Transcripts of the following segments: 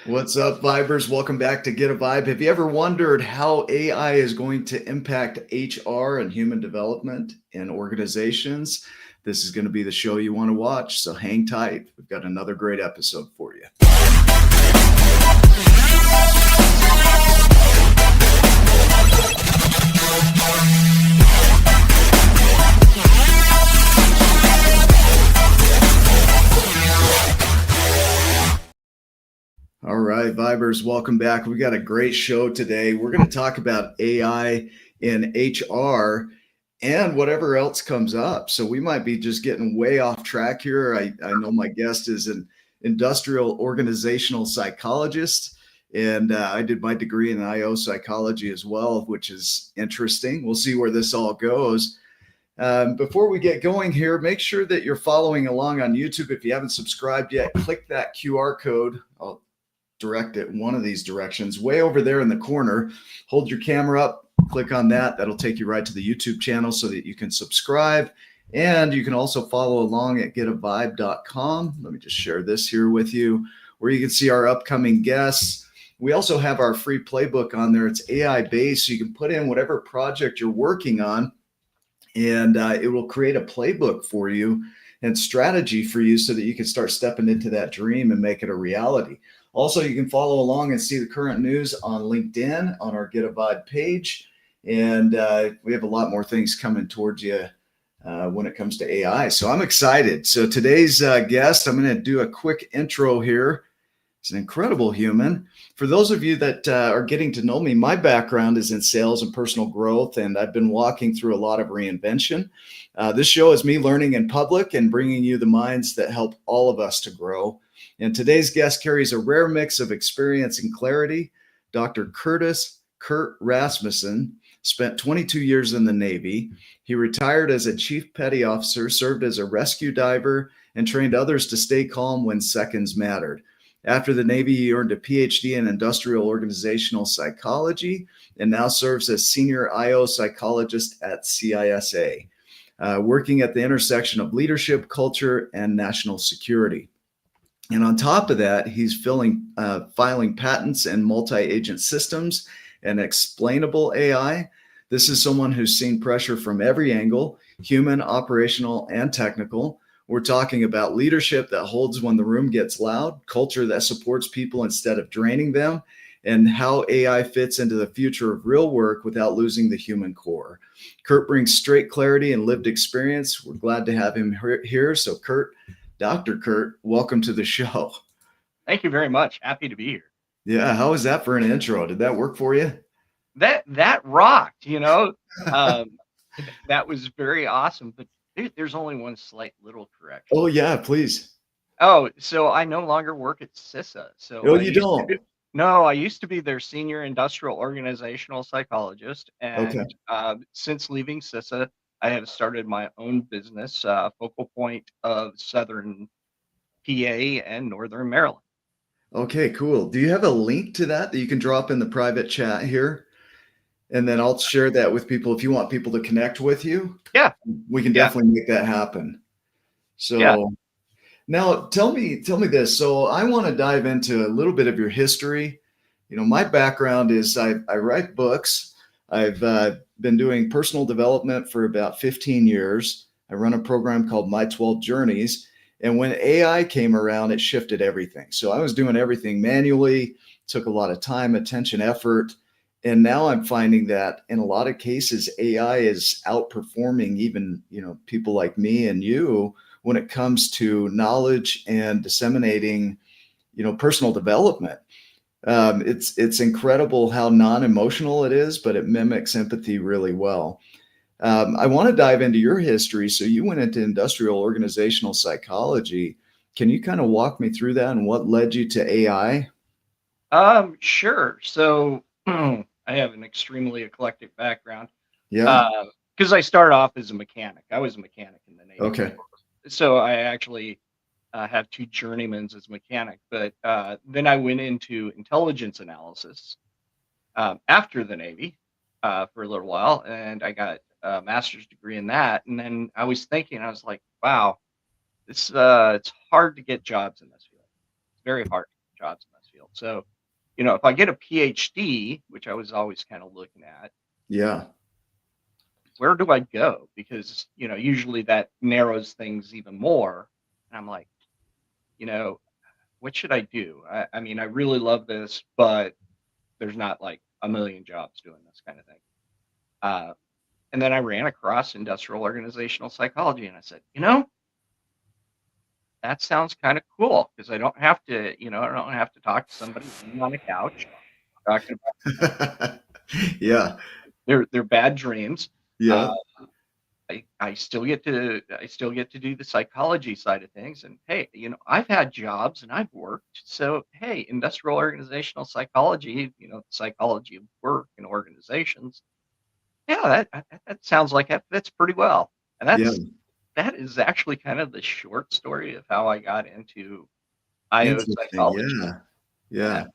What's up, Vibers? Welcome back to Get a Vibe. Have you ever wondered how AI is going to impact HR and human development in organizations? This is going to be the show you want to watch, so hang tight. We've got another great episode for you. All right, Vibers, welcome back. We got a great show today. We're going to talk about AI in HR and whatever else comes up. So we might be just getting way off track here. I know my guest is an industrial organizational psychologist, and I did my degree in I-O Psychology as well, which is interesting. We'll see where this all goes. Before we get going here, make sure that you're following along on YouTube. If you haven't subscribed yet, click that QR code. I'll direct it in one of these directions way over there in the corner. Hold your camera up, click on that. That'll take you right to the YouTube channel so that you can subscribe. And you can also follow along at getavibe.com. Let me just share this here with you, where you can see our upcoming guests. We also have our free playbook on there. It's AI based, so you can put in whatever project you're working on, and it will create a playbook for you and strategy for you so that you can start stepping into that dream and make it a reality. Also, you can follow along and see the current news on LinkedIn on our Get a Vibe page. And we have a lot more things coming towards you when it comes to AI. So I'm excited. So today's guest, I'm going to do a quick intro here. He's an incredible human. For those of you that are getting to know me, my background is in sales and personal growth, and I've been walking through a lot of reinvention. This show is me learning in public and bringing you the minds that help all of us to grow. And today's guest carries a rare mix of experience and clarity. Dr. Curt Rasmussen spent 22 years in the Navy. He retired as a chief petty officer, served as a rescue diver, and trained others to stay calm when seconds mattered. After the Navy, he earned a PhD in industrial organizational psychology and now serves as senior I-O psychologist at CISA, working at the intersection of leadership, culture, and national security. And on top of that, he's filing patents in multi-agent systems and explainable AI. This is someone who's seen pressure from every angle, human, operational, and technical. We're talking about leadership that holds when the room gets loud, culture that supports people instead of draining them, and how AI fits into the future of real work without losing the human core. Curt brings straight clarity and lived experience. We're glad to have him here. So Dr. Curt, welcome to the show. Thank you very much. Happy to be here. Yeah, how was that for an intro? Did that work for you? That rocked, that was very awesome, but there's only one slight little correction. Oh, yeah, please. Oh, so I no longer work at CISA. Oh, you don't? No, I used to be their senior industrial organizational psychologist. And since leaving CISA, I have started my own business, focal point of Southern PA and Northern Maryland. Okay, cool. Do you have a link to that you can drop in the private chat here? And then I'll share that with people if you want people to connect with you. Yeah. We can definitely make that happen. So now tell me this. So I want to dive into a little bit of your history. My background is I write books. I've been doing personal development for about 15 years. I run a program called My 12 Journeys. And when AI came around, it shifted everything. So I was doing everything manually, took a lot of time, attention, effort. And now I'm finding that in a lot of cases, AI is outperforming even, people like me and you when it comes to knowledge and disseminating, personal development. It's incredible how non-emotional it is, but it mimics empathy really well. I want to dive into your history. So you went into industrial organizational psychology. Can you kind of walk me through that and what led you to AI? Sure. So I have an extremely eclectic background. Yeah. Because I started off as a mechanic. I was a mechanic in the Navy. Okay. So I actually have two journeymans as mechanic, but then I went into intelligence analysis after the Navy for a little while, and I got a master's degree in that. And then I was thinking, I was like, wow, it's hard to get jobs in this field. It's very hard to get jobs in this field. So, if I get a PhD, which I was always kind of looking at, Yeah. where do I go? Because, usually that narrows things even more. And I'm like, you know, what should I do? I mean, I really love this, but there's not like a million jobs doing this kind of thing. Uh, and then I ran across industrial organizational psychology, and I said, that sounds kind of cool because I don't have to, I don't have to talk to somebody sitting on a couch talking about Yeah. their bad dreams. Yeah. Uh, I still get to do the psychology side of things, and hey, I've had jobs and I've worked. So hey, industrial organizational psychology, the psychology of work and organizations. Yeah, that sounds like that fits pretty well, and Yeah. that is actually kind of the short story of how I got into I-O Interesting. Psychologist. Yeah. Yeah.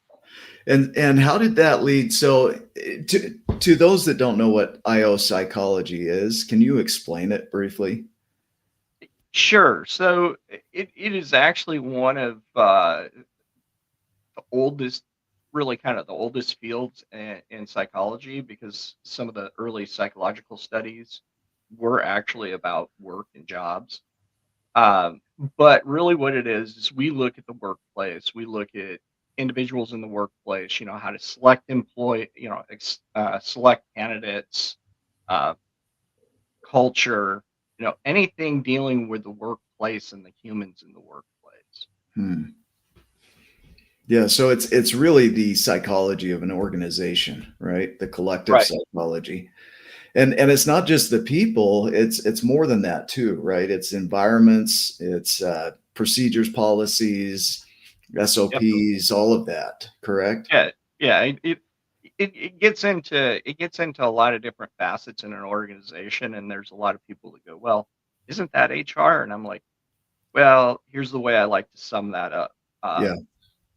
Yeah. And how did that lead? So to those that don't know what I-O psychology is, can you explain it briefly? Sure. So it is actually one of the oldest, really kind of the oldest fields in psychology, because some of the early psychological studies were actually about work and jobs. Um, but really what it is we look at the workplace, we look at individuals in the workplace, how to select select candidates, uh, culture, anything dealing with the workplace and the humans in the workplace. Hmm. Yeah, so it's really the psychology of an organization, right? The collective Right. psychology. And it's not just the people, it's more than that too, right? It's environments, it's procedures, policies, Yep. SOPs, all of that, correct? Yeah. Yeah. It gets into a lot of different facets in an organization, and there's a lot of people that go, well, isn't that HR? And I'm like, well, here's the way I like to sum that up. Yeah.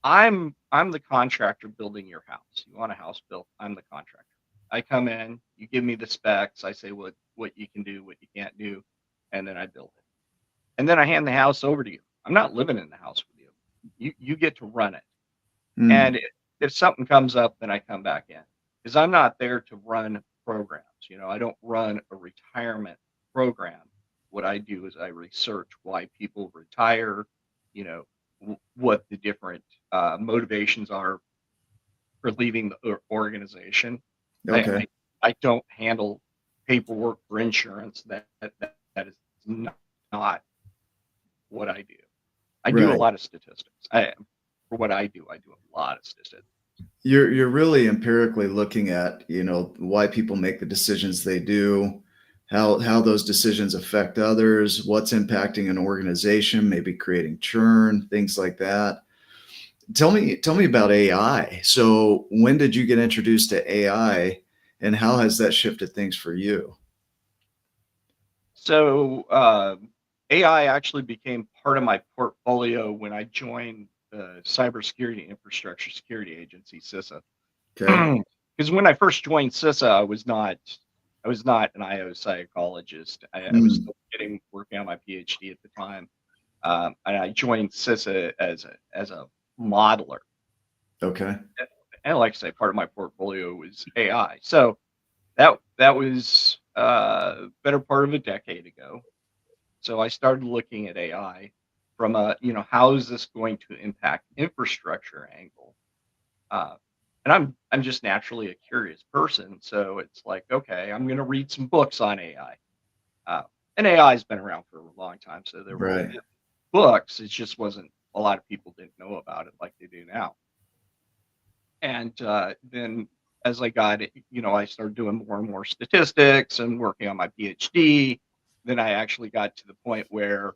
I'm the contractor building your house. You want a house built? I'm the contractor. I come in, you give me the specs, I say what you can do, what you can't do, and then I build it. And then I hand the house over to you. I'm not living in the house with you. You get to run it. Mm, And if something comes up, then I come back in, because I'm not there to run programs. I don't run a retirement program. What I do is I research why people retire, you know, what the different motivations are for leaving the organization. I, okay. I I don't handle paperwork for insurance. That is not what I do. I do a Right. lot of statistics. For what I do a lot of statistics. You're really empirically looking at, why people make the decisions they do, how those decisions affect others, what's impacting an organization, maybe creating churn, things like that. Tell me about AI. So when did you get introduced to AI and how has that shifted things for you? So AI actually became part of my portfolio when I joined the Cybersecurity Infrastructure Security Agency, CISA. Okay. Because when I first joined CISA, I was not an I/O psychologist. I was Mm, still working on my PhD at the time, and I joined CISA as a modeler. okay. And like I say, part of my portfolio was AI. So that was better part of a decade ago. So I started looking at AI from how is this going to impact infrastructure angle? Uh, and I'm just naturally a curious person, so it's like, okay, I'm going to read some books on AI. And AI has been around for a long time, so there were Right. books. It just wasn't a lot of people didn't know about it like they do now. And then as I got it, I started doing more and more statistics and working on my PhD. Then I actually got to the point where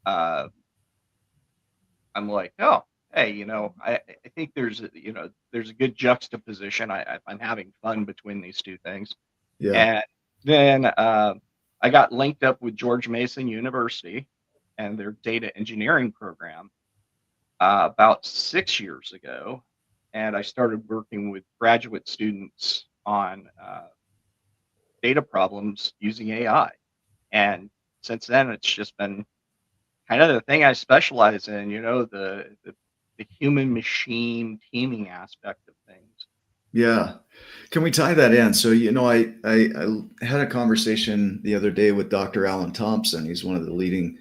uh, I'm like, oh, hey, I think there's a good juxtaposition. I'm having fun between these two things. Yeah. And then I got linked up with George Mason University and their data engineering program about 6 years ago. And I started working with graduate students on data problems using AI. And since then, it's just been kind of the thing I specialize in, the the human machine teaming aspect of things. Yeah. Can we tie that in? So, I had a conversation the other day with Dr. Alan Thompson. He's one of the leading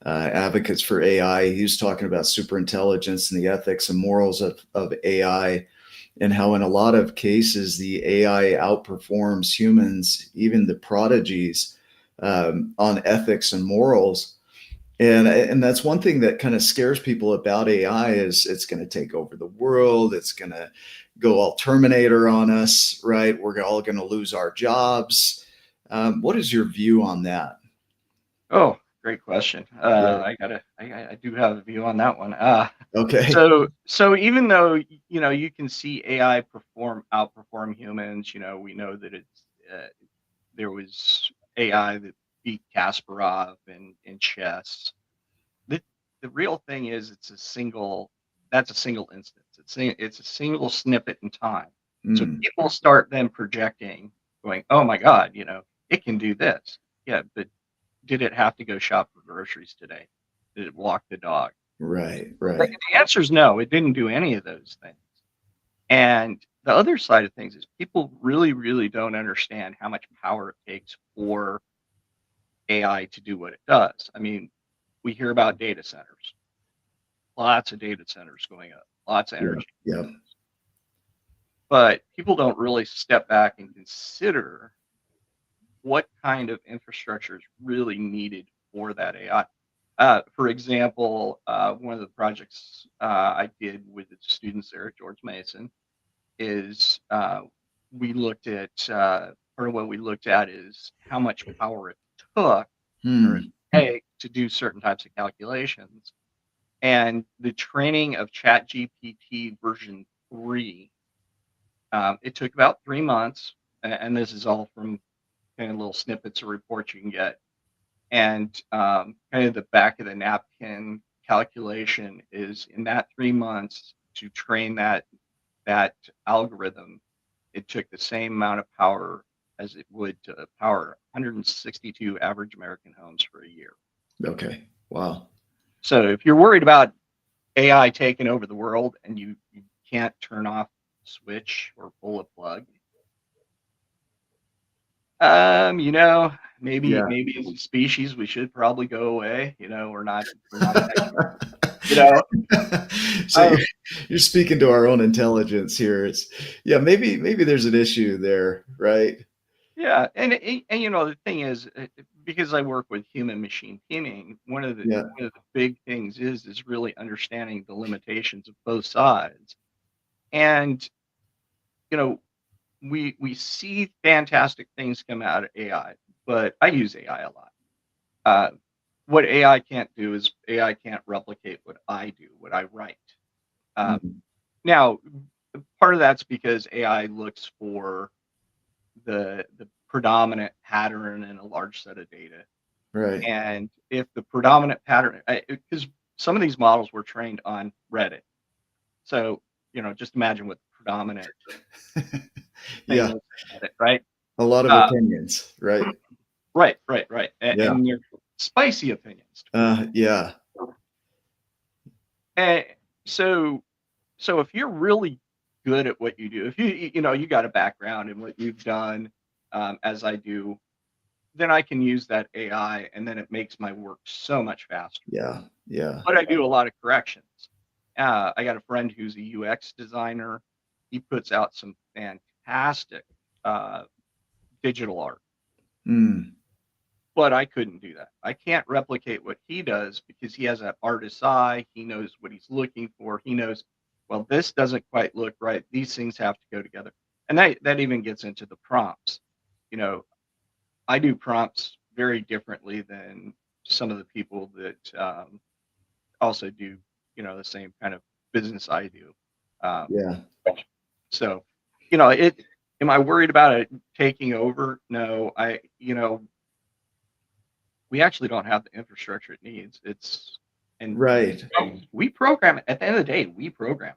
advocates for AI. He was talking about superintelligence and the ethics and morals of AI, and how in a lot of cases the AI outperforms humans, even the prodigies, on ethics and morals. And that's one thing that kind of scares people about AI is it's going to take over the world. It's going to go all Terminator on us, right? We're all going to lose our jobs. What is your view on that? Oh, great question. Yeah. I do have a view on that one. Okay. So even though you can see AI outperform humans, we know that there was AI that beat Kasparov in chess. The the real thing is that's a single instance. It's a single snippet in time. So Mm, people start then projecting, going, "Oh my God, it can do this." Yeah, but did it have to go shop for groceries today? Did it walk the dog? right. The answer is no. It didn't do any of those things. And the other side of things is people really, really don't understand how much power it takes for AI to do what it does. I mean, we hear about data centers, lots of data centers going up, lots of Yeah. energy. Yeah. But people don't really step back and consider what kind of infrastructure is really needed for that AI. For example, one of the projects I did with the students there at George Mason is we looked at part of what we looked at is how much power it took or it Hmm. take to do certain types of calculations. And the training of ChatGPT version 3, it took about 3 months. And this is all from kind of little snippets of reports you can get. And kind of the back of the napkin calculation is in that 3 months to train that algorithm, it took the same amount of power as it would to power 162 average American homes for a year. Okay. Wow. So if you're worried about AI taking over the world and you can't turn off a switch or pull a plug, maybe Yeah. maybe as a species we should probably go away. We're not that, you know. So you're speaking to our own intelligence here. Yeah, maybe there's an issue there, right? Yeah, and the thing is, because I work with human machine teaming, Yeah. one of the big things is really understanding the limitations of both sides. And you know, we see fantastic things come out of AI, but I use AI a lot. Uh, what AI can't do is AI can't replicate what I do, what I write. Mm, Now, part of that's because AI looks for the predominant pattern in a large set of data. right. And if the predominant pattern, because some of these models were trained on Reddit, so just imagine what the predominant thing Yeah. looks like, Reddit, right? A lot of Uh, opinions, right? right, Yeah. and they're spicy opinions. Yeah. And so, if you're really good at what you do, if you got a background in what you've done, as I do, then I can use that AI, and then it makes my work so much faster. Yeah. Yeah. But I do a lot of corrections. I got a friend who's a UX designer. He puts out some fantastic uh, digital art, Mm, but I couldn't do that. I can't replicate what he does because he has that artist's eye. He knows what he's looking for. He knows, well, this doesn't quite look right. These things have to go together. And that even gets into the prompts. You know, I do prompts very differently than some of the people that also do, the same kind of business I do. Um, yeah. so, am I worried about it taking over? No, we actually don't have the infrastructure it needs. And Right. we program it. At the end of the day, we program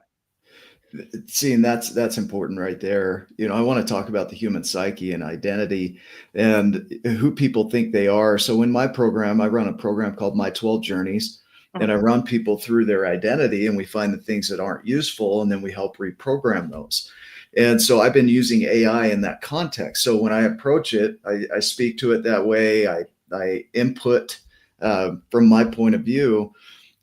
it. See, and that's important right there. I want to talk about the human psyche and identity and who people think they are. So in my program, I run a program called My 12 Journeys. and I run people through their identity, and we find the things that aren't useful, and then we help reprogram those. And so I've been using AI in that context. So when I approach it, I speak to it that way. I input from my point of view.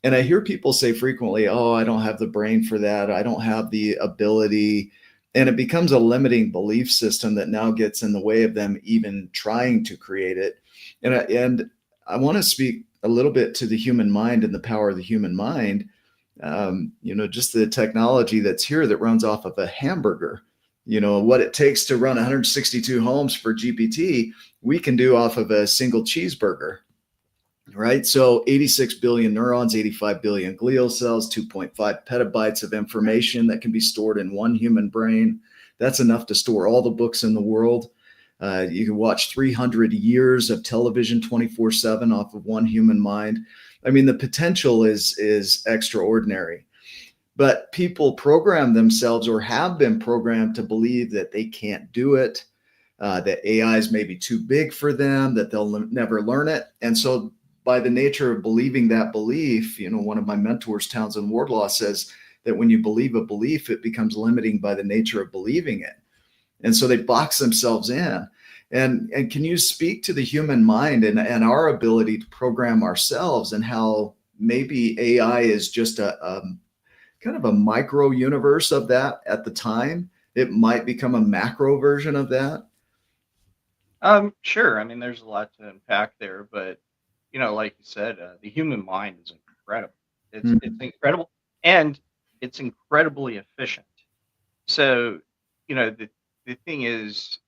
And I hear people say frequently, oh, I don't have the brain for that. I don't have the ability. And it becomes a limiting belief system that now gets in the way of them even trying to create it. And I want to speak a little bit to the human mind and the power of the human mind. Just the technology that's here that runs off of a hamburger, what it takes to run 162 homes for GPT, we can do off of a single cheeseburger. Right. So 86 billion neurons, 85 billion glial cells, 2.5 petabytes of information that can be stored in one human brain. That's enough to store all the books in the world. You can watch 300 years of television 24/7 off of one human mind. I mean, the potential is extraordinary. But people program themselves or have been programmed to believe that they can't do it, that AI is maybe too big for them, that they'll never learn it. And so by the nature of believing that belief, one of my mentors, Townsend Wardlaw, says that when you believe a belief, it becomes limiting by the nature of believing it. And so they box themselves in. And can you speak to the human mind and our ability to program ourselves, and how maybe AI is just a kind of a micro universe of that at the time? It might become a macro version of that. Sure. I mean, there's a lot to unpack there, but like you said, the human mind is incredible. It's incredible, and it's incredibly efficient. So, the thing is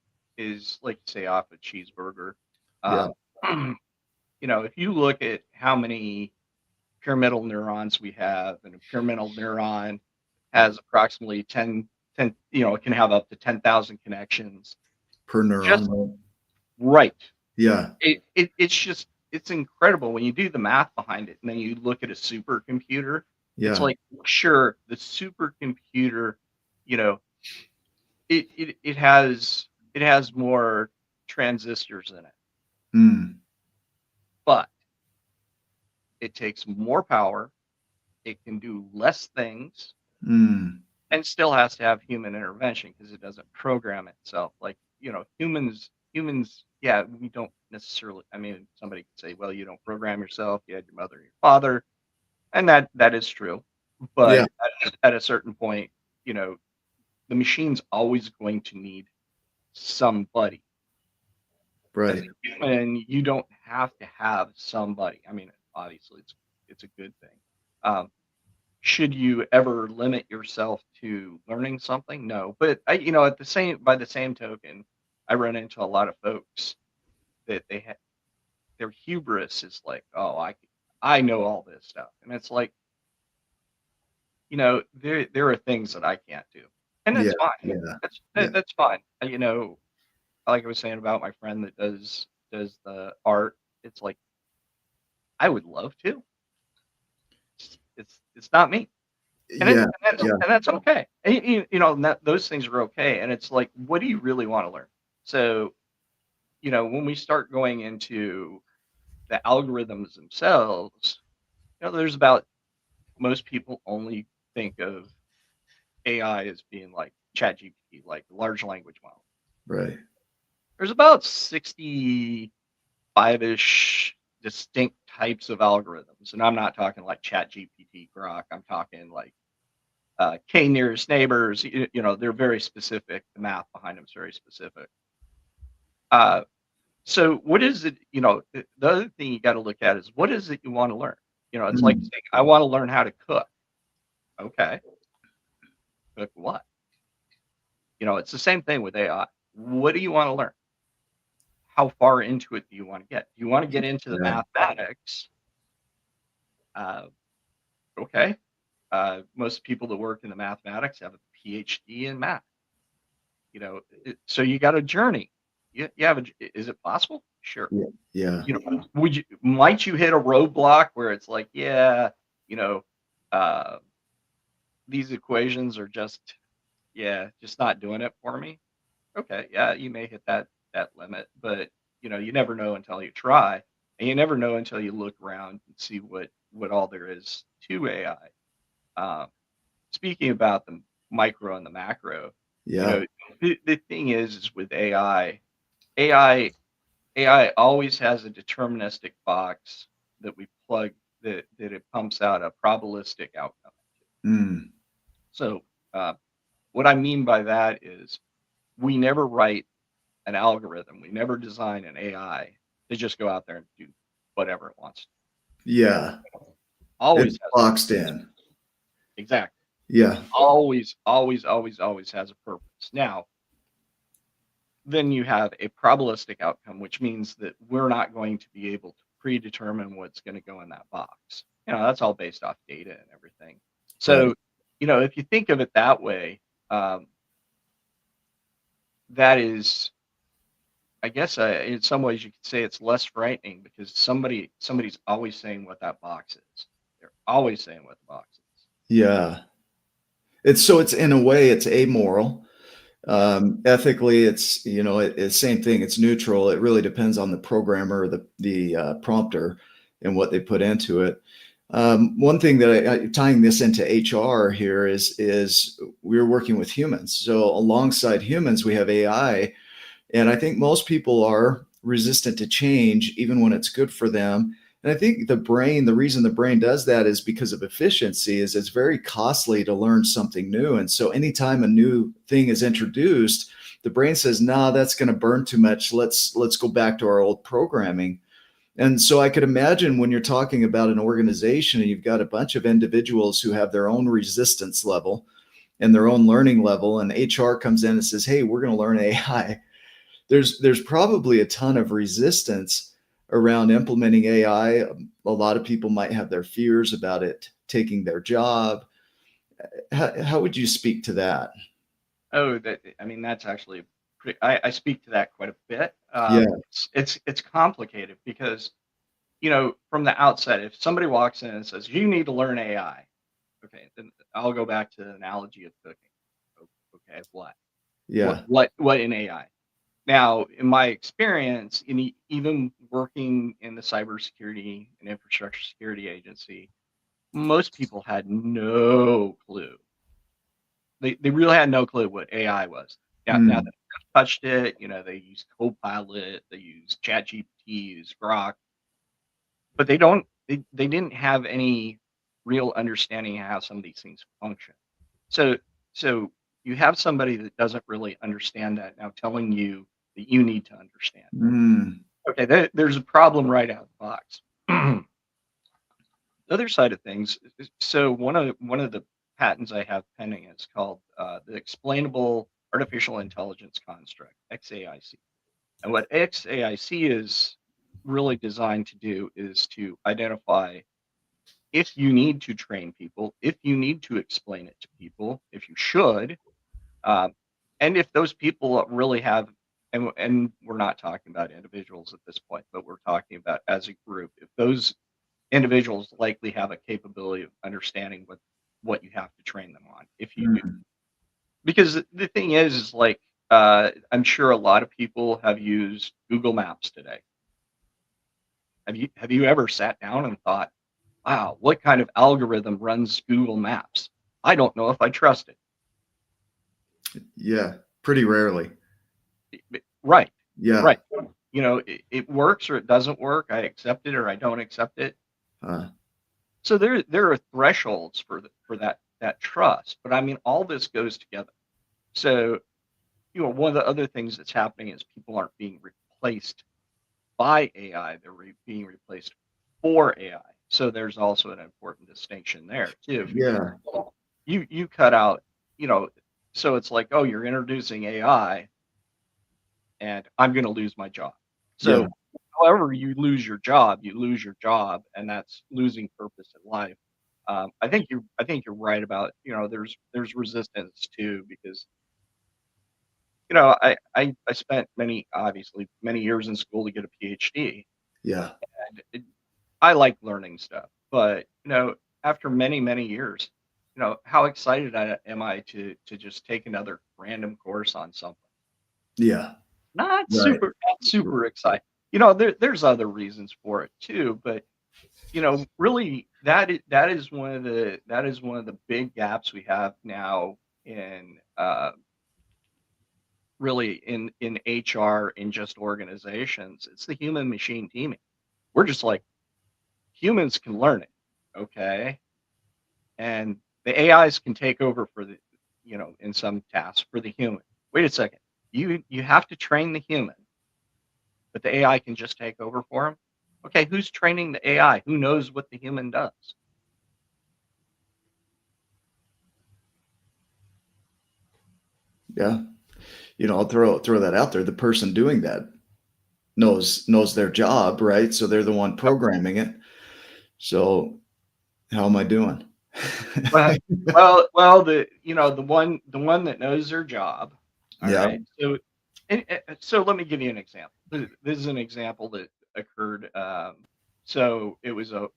like you say, off a cheeseburger. Yeah. If you look at how many pyramidal neurons we have, and a pyramidal neuron has approximately 10, it can have up to 10,000 connections. Per Just neuron. right. Yeah. It's incredible when you do the math behind it, and then you look at a supercomputer. It's Yeah. like, sure, the supercomputer, it has more transistors in it, but it takes more power. It can do less things, and still has to have human intervention because it doesn't program itself. Like, humans, yeah, we don't necessarily, I mean, somebody could say, well, you don't program yourself, you had your mother and your father, and that is true. Yeah. But at a certain point, the machine's always going to need somebody. As Right. a human, you don't have to have somebody. I mean, obviously, it's a good thing. Should you ever limit yourself to learning something? No, but at by the same token, I run into a lot of folks that their hubris is like, oh, I know all this stuff, and it's like, there are things that I can't do, and Yeah. that's fine. Yeah. That's fine. Like I was saying about my friend that does the art, it's like, I would love to. It's not me. And Yeah. that's okay. And, and those things are okay. And it's like, what do you really want to learn? So, when we start going into the algorithms themselves, there's about, most people only think of AI as being like ChatGPT, like large language model. Right. There's about 65-ish distinct types of algorithms. And I'm not talking like ChatGPT, Grok. I'm talking like K nearest neighbors. They're very specific. The math behind them is very specific. So what is it? The other thing you got to look at is, what is it you want to learn? It's like saying, I want to learn how to cook. Okay, cook what? It's the same thing with AI. What do you want to learn? How far into it do you want to get? Do you want to get into the mathematics? Okay. Most people that work in the mathematics have a PhD in math. So you got a journey. You have is it possible? Sure. Yeah. Might you hit a roadblock where it's like, these equations are just not doing it for me. Okay. Yeah, you may hit that limit, but you never know until you try, and you never know until you look around and see what what all there is to AI. Speaking about the micro and the macro, Yeah. the thing is with AI, AI always has a deterministic box that we plug that it pumps out a probabilistic outcome. Mm. So what I mean by that is we never write an algorithm. We never design an AI to just go out there and do whatever it wants. Yeah. Always It's has boxed in. exactly. Yeah. Always, always, always, always has a purpose. Now, then you have a probabilistic outcome, which means that we're not going to be able to predetermine what's going to go in that box. That's all based off data and everything. Right. So, if you think of it that way, that is, I guess, in some ways you could say it's less frightening because somebody's always saying what that box is. They're always saying what the box is. Yeah. It's in a way it's amoral. Ethically, it's same thing. It's neutral. It really depends on the programmer, the prompter, and what they put into it. One thing that tying this into HR here is we're working with humans. So alongside humans, we have AI, and I think most people are resistant to change, even when it's good for them. And I think the reason the brain does that is because of efficiency, is it's very costly to learn something new. And so anytime a new thing is introduced, the brain says, nah, that's going to burn too much. Let's go back to our old programming. And so I could imagine when you're talking about an organization and you've got a bunch of individuals who have their own resistance level and their own learning level, and HR comes in and says, hey, we're going to learn AI. There's probably a ton of resistance around implementing AI. A lot of people might have their fears about it taking their job. How would you speak to that? Oh, that's actually pretty, I speak to that quite a bit. Yeah. It's complicated because, from the outset, if somebody walks in and says, you need to learn AI, okay, then I'll go back to the analogy of cooking. Okay, what? Yeah. What in AI? Now, in my experience, even working in the cybersecurity and infrastructure security agency, most people had no clue. They really had no clue what AI was. Now Mm. that they've touched it, they use Copilot, they use ChatGPT, use Grok, but they didn't have any real understanding of how some of these things function. So so you have somebody that doesn't really understand that now telling you that you need to understand. Mm. Okay, there's a problem right out of the box. The other side of things, so one of the patents I have pending is called the explainable artificial intelligence construct, XAIC. And what XAIC is really designed to do is to identify if you need to train people, if you need to explain it to people, if you should, um, and if those people really have, and we're not talking about individuals at this point, but we're talking about as a group, if those individuals likely have a capability of understanding what you have to train them on, if you do. Mm. Because the thing is like, I'm sure a lot of people have used Google Maps today. Have you ever sat down and thought, wow, what kind of algorithm runs Google Maps? I don't know if I trust it. Yeah. Pretty rarely. Right, Yeah. right. It works or it doesn't work. I accept it or I don't accept it. Uh, So there are thresholds for that trust. But I mean, all this goes together. So one of the other things that's happening is people aren't being replaced by AI; they're being replaced for AI. So there's also an important distinction there too, because yeah. you cut out, you know, so it's like, oh, you're introducing AI, and I'm going to lose my job. Yeah. So however you lose your job, and that's losing purpose in life. I think you're right about, there's resistance too, because I spent obviously many years in school to get a PhD, Yeah. and I like learning stuff, but after many years, how excited am I to just take another random course on something? Yeah. Not Right. super excited. There's other reasons for it too, but really that is one of the big gaps we have now in really in HR, in just organizations. It's the human machine teaming. We're just like, humans can learn it, okay, and the AIs can take over for the in some tasks for the human. Wait a second, you have to train the human, but the AI can just take over for him. Okay, who's training the AI? Who knows what the human does? Yeah. I'll throw that out there. The person doing that knows their job, right? So they're the one programming it. So how am I doing? Well, well, the one that knows their job. All Yeah. right. So let me give you an example. This is an example that occurred. So it was a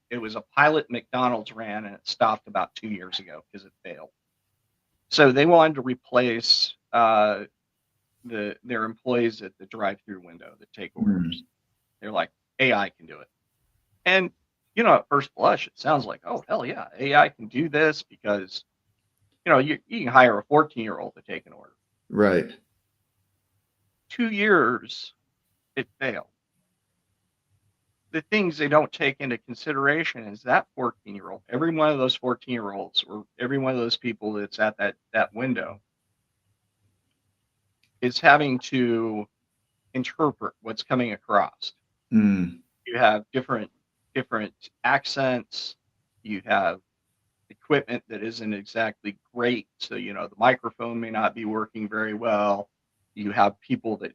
pilot McDonald's ran, and it stopped about 2 years ago because it failed. So they wanted to replace their employees at the drive-through window that take orders. They're like, AI can do it. And at first blush, it sounds like, oh, hell yeah, AI can do this because, you can hire a 14-year-old to take an order. Right. 2 years, it failed. The things they don't take into consideration is that 14-year-old, every one of those 14-year-olds, or every one of those people that's at that window, is having to interpret what's coming across. Mm. You have different accents. You have equipment that isn't exactly great, so the microphone may not be working very well. You have people that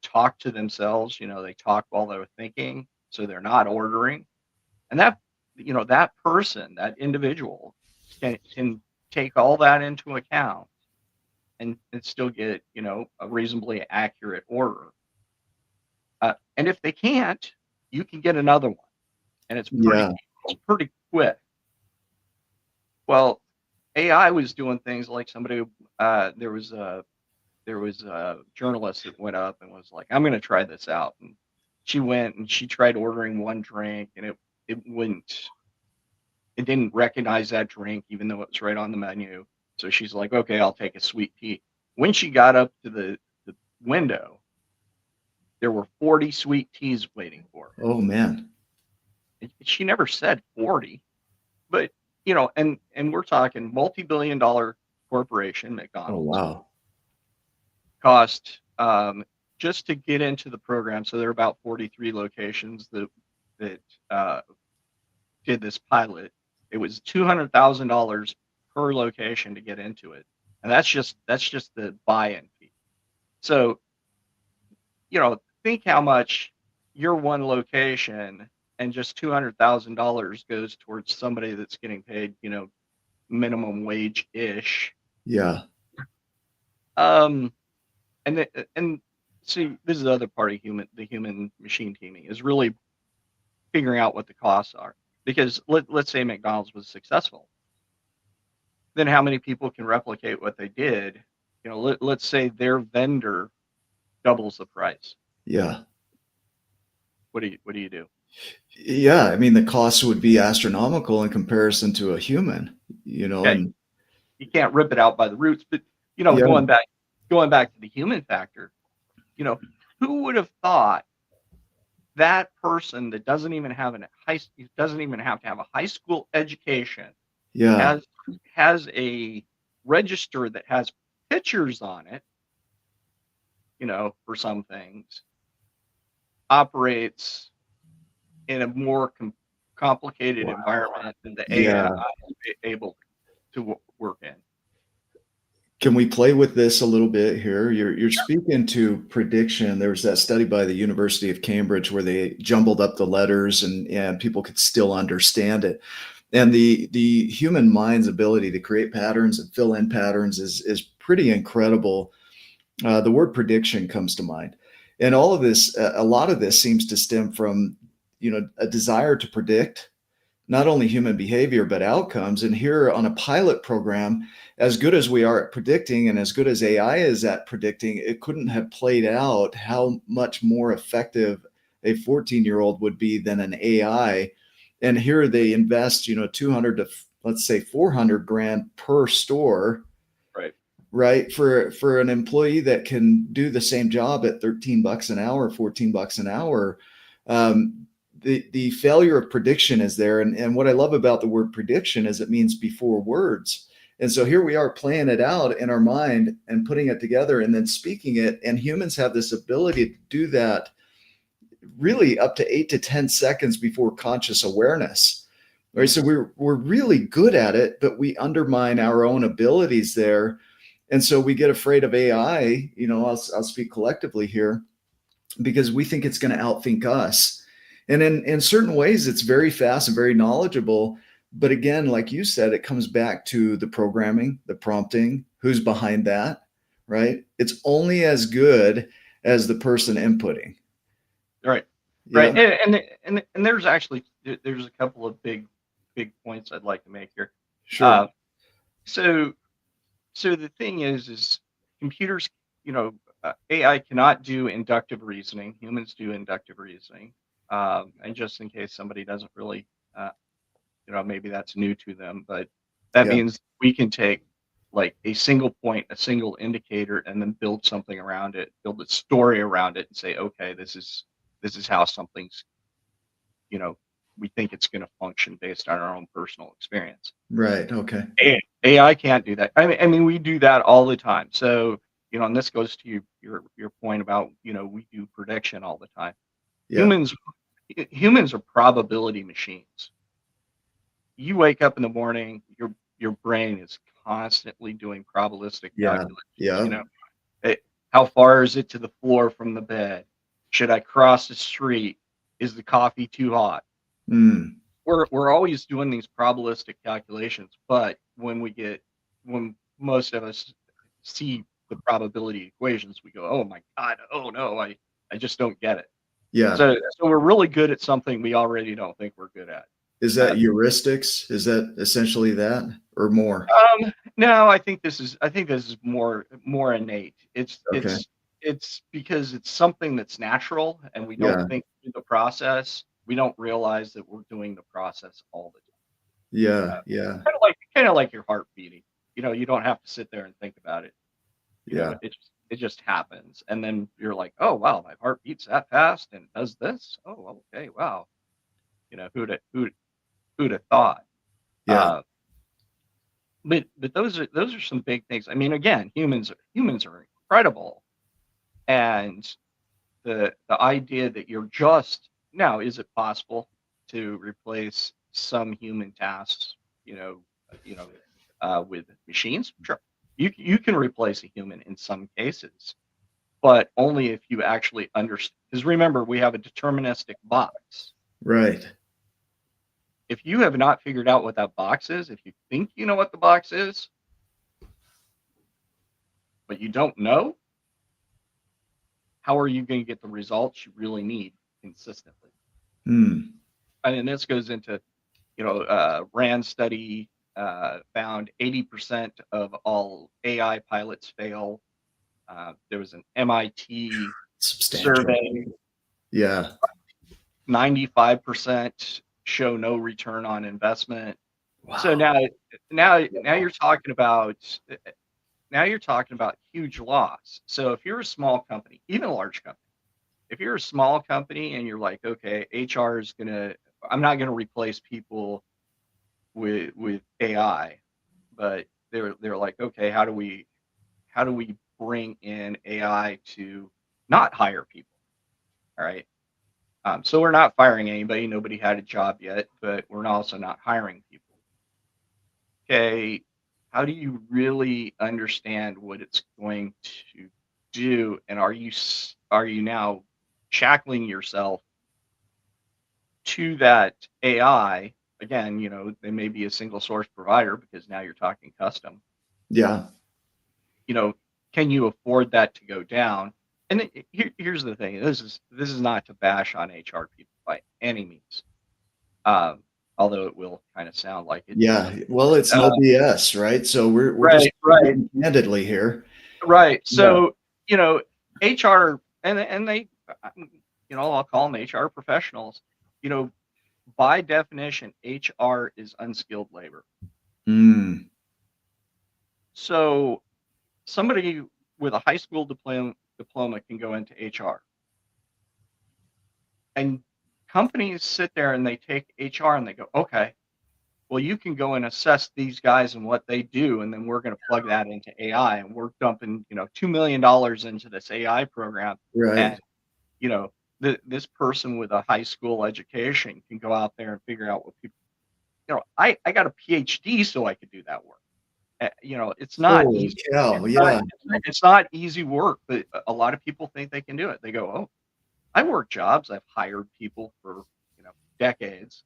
talk to themselves. They talk while they're thinking, so they're not ordering. And that person, that individual, can take all that into account and still get a reasonably accurate order. And if they can't, you can get another one, and it's pretty quick. Well, AI was doing things like somebody. There was a journalist that went up and was like, "I'm going to try this out." And she went and she tried ordering one drink, and it didn't recognize that drink, even though it was right on the menu. So she's like, "Okay, I'll take a sweet tea." When she got up to the window, there were 40 sweet teas waiting for her. Oh man. She never said 40, but and we're talking multi-billion-dollar corporation, McDonald's. Oh wow. Cost just to get into the program. So there are about 43 locations that did this pilot. It was $200,000 per location to get into it, and that's just the buy-in fee. So think how much your one location and just $200,000 goes towards somebody that's getting paid minimum wage ish. Yeah. And see, this is the other part of the human machine teaming, is really figuring out what the costs are. Because let's say McDonald's was successful, then how many people can replicate what they did? Let's say their vendor doubles the price. Yeah. What do you do? Yeah, I mean the cost would be astronomical in comparison to a human, and you can't rip it out by the roots. But going back to the human factor, who would have thought that person that doesn't even have to have a high school education, has a register that has pictures on it, for some things, operates in a more complicated environment than the AI is able to work in. Can we play with this a little bit here? You're speaking to prediction. There was that study by the University of Cambridge where they jumbled up the letters and people could still understand it. And the human mind's ability to create patterns and fill in patterns is pretty incredible. The word prediction comes to mind. And all of this, a lot of this seems to stem from, a desire to predict not only human behavior, but outcomes. And here on a pilot program, as good as we are at predicting and as good as AI is at predicting, it couldn't have played out how much more effective a 14-year-old would be than an AI and here they invest, 200 to let's say 400 grand per store, right, for an employee that can do the same job at 13 bucks an hour, 14 bucks an hour. The failure of prediction is there. And what I love about the word prediction is it means before words. And so here we are playing it out in our mind and putting it together and then speaking it. And humans have this ability to do that really up to 8 to 10 seconds before conscious awareness. Right. So we're really good at it, but we undermine our own abilities there. And so we get afraid of AI, I'll speak collectively here, because we think it's going to outthink us. And in certain ways, it's very fast and very knowledgeable. But again, like you said, it comes back to the programming, the prompting, who's behind that, right? It's only as good as the person inputting. Right. Yeah. Right. And there's actually, there's a couple of big points I'd like to make here. Sure. So the thing is computers, AI cannot do inductive reasoning. Humans do inductive reasoning. And just in case somebody doesn't really, maybe that's new to them, but that means we can take like a single point, a single indicator, and then build something around it, build a story around it, and say, okay, this is how something's, we think it's going to function based on our own personal experience. Right. Okay. AI can't do that. I mean, we do that all the time. So, and this goes to your point about, we do prediction all the time. Yeah. Humans are probability machines. You wake up in the morning, your brain is constantly doing probabilistic calculations. Yeah. How far is it to the floor from the bed? Should I cross the street? Is the coffee too hot? We're always doing these probabilistic calculations, but when most of us see the probability equations, we go, oh my God, oh no, I just don't get it. Yeah. So we're really good at something we already don't think we're good at. Is that heuristics? Is that essentially that or more? No, I think this is more innate. It's because it's something that's natural and we don't think through the process. We don't realize that we're doing the process all the time. Yeah. Kind of like your heart beating. You don't have to sit there and think about it. It just happens, and then you're like, oh wow, my heart beats that fast and does this. Oh, okay, wow. Who'd have thought? Yeah. But those are some big things. I mean, again, humans are incredible, and the idea that you're just now, is it possible to replace some human tasks, with machines? Sure. You can replace a human in some cases, but only if you actually understand. Because remember, we have a deterministic box. Right. If you have not figured out what that box is, if you think you know what the box is, but you don't know, how are you going to get the results you really need consistently? And this goes into, RAND study found 80% of all AI pilots fail. There was an MIT survey. Yeah. 95% show no return on investment. Wow. So now you're talking about huge loss. So if you're a small company, even a large company, if you're a small company and you're like, okay, HR is I'm not gonna replace people with AI, but they're like, okay, how do we bring in AI to not hire people? All right. So we're not firing anybody. Nobody had a job yet, but we're also not hiring people. Okay. How do you really understand what it's going to do? And are you now shackling yourself to that AI? Again, they may be a single source provider because now you're talking custom. Yeah. Can you afford that to go down? And here's the thing. This is not to bash on HR people by any means. Although it will kind of sound like it. Yeah. Well, it's no BS, right? So we're just candidly here. Right. So, HR and they, I'll call them HR professionals, by definition, HR is unskilled labor. Mm. So somebody with a high school diploma can go into HR. And companies sit there and they take HR and they go, okay, well, you can go and assess these guys and what they do, and then we're going to plug that into AI, and we're dumping, $2 million into this AI program, and Right. this person with a high school education can go out there and figure out what people. I got a PhD so I could do that work. It's not Holy easy. cow. Yeah. It's not easy work, but a lot of people think they can do it. They go, oh, I work jobs. I've hired people for decades.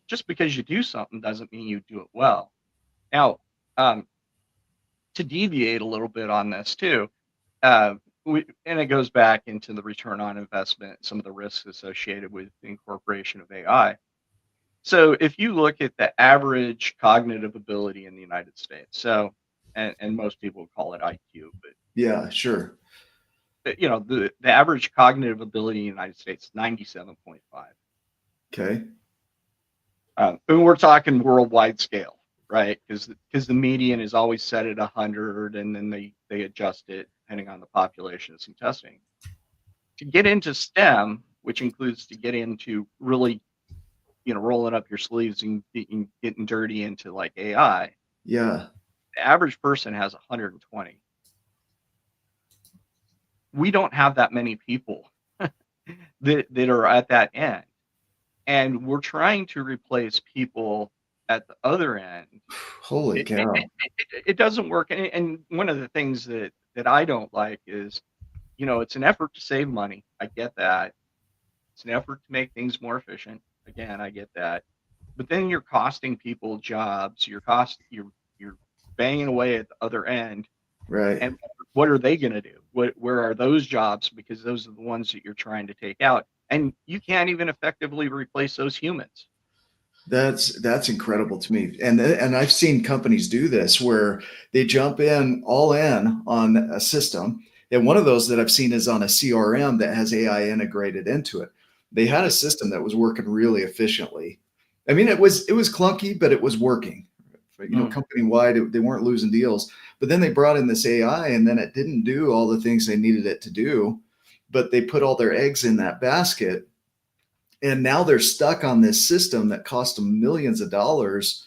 Just because you do something doesn't mean you do it well. Now, um, to deviate a little bit on this too, uh, and it goes back into the return on investment, some of the risks associated with the incorporation of AI. So if you look at the average cognitive ability in the United States, and most people call it IQ, Yeah, sure. but the average cognitive ability in the United States is 97.5. Okay. And we're talking worldwide scale, right? Because the median is always set at 100, and then they adjust it depending on the population and some testing. To get into STEM, which includes to get into really, rolling up your sleeves and getting dirty into like AI, Yeah. the average person has 120. We don't have that many people that are at that end. And we're trying to replace people at the other end. Holy cow. It doesn't work. And one of the things that I don't like is, it's an effort to save money. I get that. It's an effort to make things more efficient. Again, I get that. But then you're costing people jobs. You're banging away at the other end. Right. And what are they going to do? Where are those jobs? Because those are the ones that you're trying to take out. And you can't even effectively replace those humans. That's incredible to me. And I've seen companies do this where they jump in all in on a system. And one of those that I've seen is on a CRM that has AI integrated into it. They had a system that was working really efficiently. I mean, it was clunky, but it was working. Mm. Company wide, they weren't losing deals. But then they brought in this AI, and then it didn't do all the things they needed it to do. But they put all their eggs in that basket, and now they're stuck on this system that cost them millions of dollars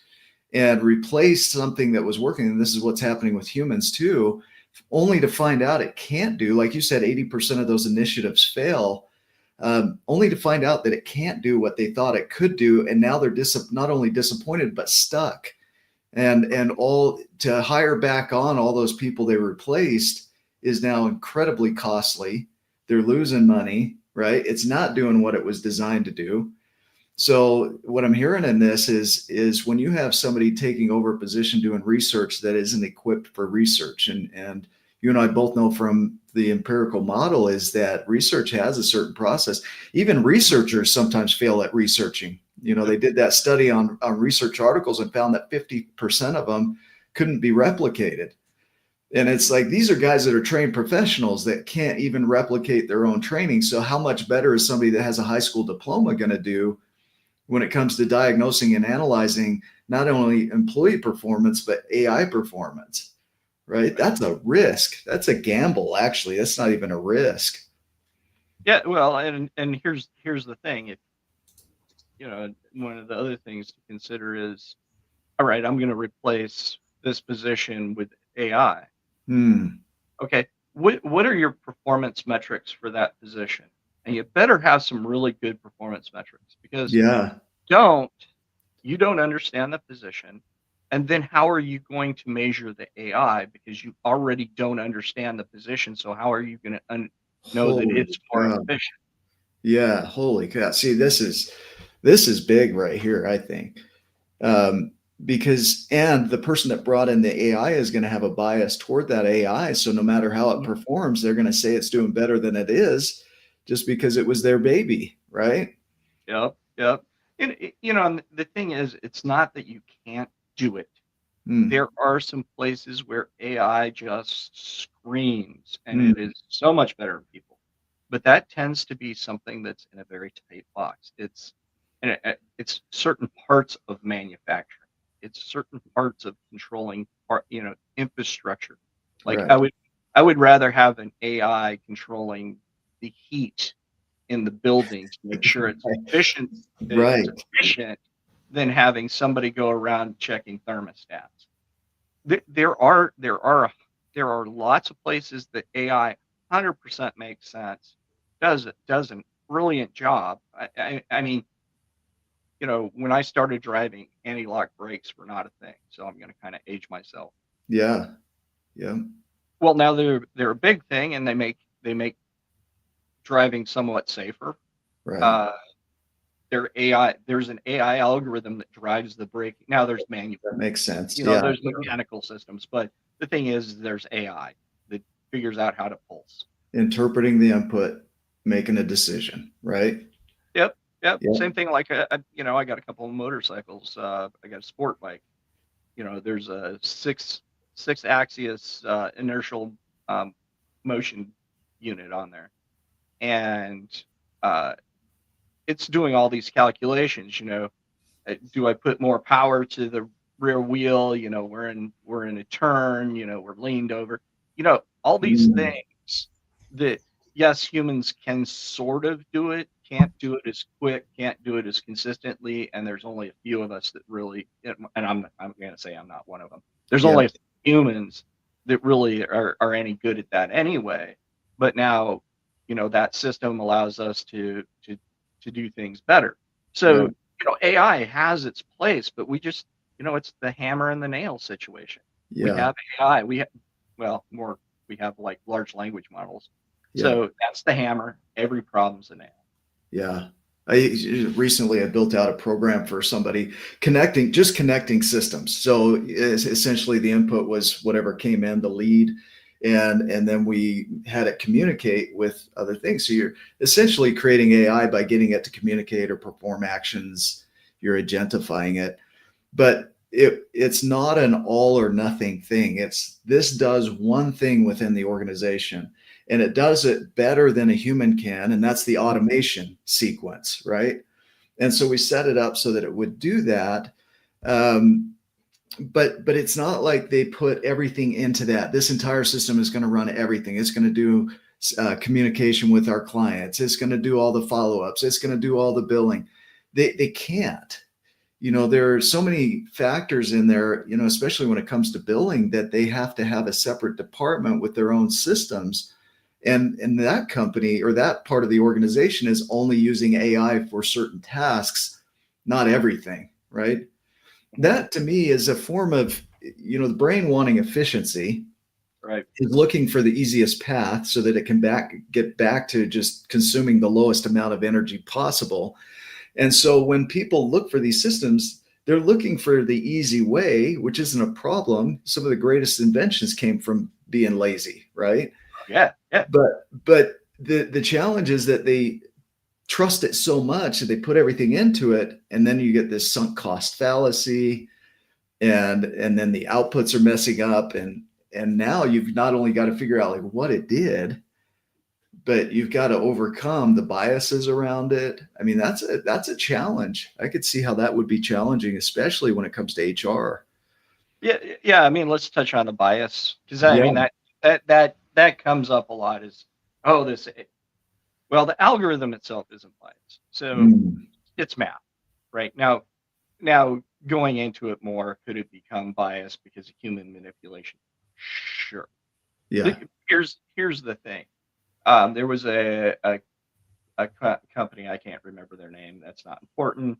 and replaced something that was working. And this is what's happening with humans too, only to find out it can't do, like you said, 80% of those initiatives fail, only to find out that it can't do what they thought it could do. And now they're not only disappointed, but stuck. And all to hire back on all those people they replaced is now incredibly costly. They're losing money, right? It's not doing what it was designed to do. So what I'm hearing in this is when you have somebody taking over a position doing research that isn't equipped for research, and you and I both know from the empirical model is that research has a certain process. Even researchers sometimes fail at researching. They did that study on research articles and found that 50% of them couldn't be replicated. And it's like, these are guys that are trained professionals that can't even replicate their own training. So how much better is somebody that has a high school diploma going to do when it comes to diagnosing and analyzing not only employee performance, but AI performance, right? That's a risk. That's a gamble, actually. That's not even a risk. Yeah, well, and here's the thing. If one of the other things to consider is, all right, I'm going to replace this position with AI. Hmm. Okay, what are your performance metrics for that position? And you better have some really good performance metrics, because Yeah. don't you don't understand the position, and then how are you going to measure the AI, because you already don't understand the position? So how are you going to know that Holy it's more cow. efficient? Yeah. Holy cow. See, this is big right here, I think. Um, because and the person that brought in the AI is going to have a bias toward that AI. So no matter how it performs, they're going to say it's doing better than it is just because it was their baby, right? Yep, yep. And and the thing is, it's not that you can't do it. Hmm. There are some places where AI just screams, and Hmm. it is so much better than people. But that tends to be something that's in a very tight box. and it's certain parts of manufacturing. It's certain parts of controlling infrastructure. Like Right. I would rather have an AI controlling the heat in the building to make sure it's efficient, Right. than having somebody go around checking thermostats. There are lots of places that AI 100% makes sense, does a brilliant job. I mean, when I started driving, anti-lock brakes were not a thing, so I'm going to kind of age myself. Yeah. Yeah. Well, now they're a big thing, and they make driving somewhat safer. Right. There's an AI algorithm that drives the braking. Now there's manual, That makes sense. Yeah. there's mechanical systems, but the thing is there's AI that figures out how to pulse. Interpreting the input, making a decision, right? Yep. Yep. Same thing like, I got a couple of motorcycles. I got a sport bike. There's a six axis inertial motion unit on there. And it's doing all these calculations, do I put more power to the rear wheel? We're in a turn, we're leaned over, all these things that, yes, humans can sort of do it, can't do it as quick, can't do it as consistently. And there's only a few of us that really, and I'm going to say I'm not one of them. There's only a few humans that really are any good at that anyway. But now, that system allows us to do things better. So, AI has its place, but we just, it's the hammer and the nail situation. We have AI. We have like large language models. So that's the hammer. Every problem's a nail. Yeah. Recently I built out a program for somebody connecting systems. So essentially the input was whatever came in, the lead, and then we had it communicate with other things. So you're essentially creating AI by getting it to communicate or perform actions. You're agentifying it, but it's not an all or nothing thing. This does one thing within the organization, and it does it better than a human can, and that's the automation sequence, right? And so we set it up so that it would do that. But it's not like they put everything into that. This entire system is going to run everything. It's going to do communication with our clients. It's going to do all the follow-ups. It's going to do all the billing. They can't. There are so many factors in there, especially when it comes to billing, that they have to have a separate department with their own systems. And that company or that part of the organization is only using AI for certain tasks, not everything, right? That to me is a form of, the brain wanting efficiency, right? Is looking for the easiest path so that it can get back to just consuming the lowest amount of energy possible. And so when people look for these systems, they're looking for the easy way, which isn't a problem. Some of the greatest inventions came from being lazy, right? Yeah. But the challenge is that they trust it so much that they put everything into it, and then you get this sunk cost fallacy, and then the outputs are messing up, and now you've not only got to figure out like what it did, but you've got to overcome the biases around it. I mean, that's a challenge. I could see how that would be challenging, especially when it comes to HR. Yeah. I mean, let's touch on the bias, because I mean that comes up a lot. Is the algorithm itself isn't biased, so it's math, right? Now going into it more, could it become biased because of human manipulation? Sure. Yeah. Here's the thing. There was a company, I can't remember their name. That's not important.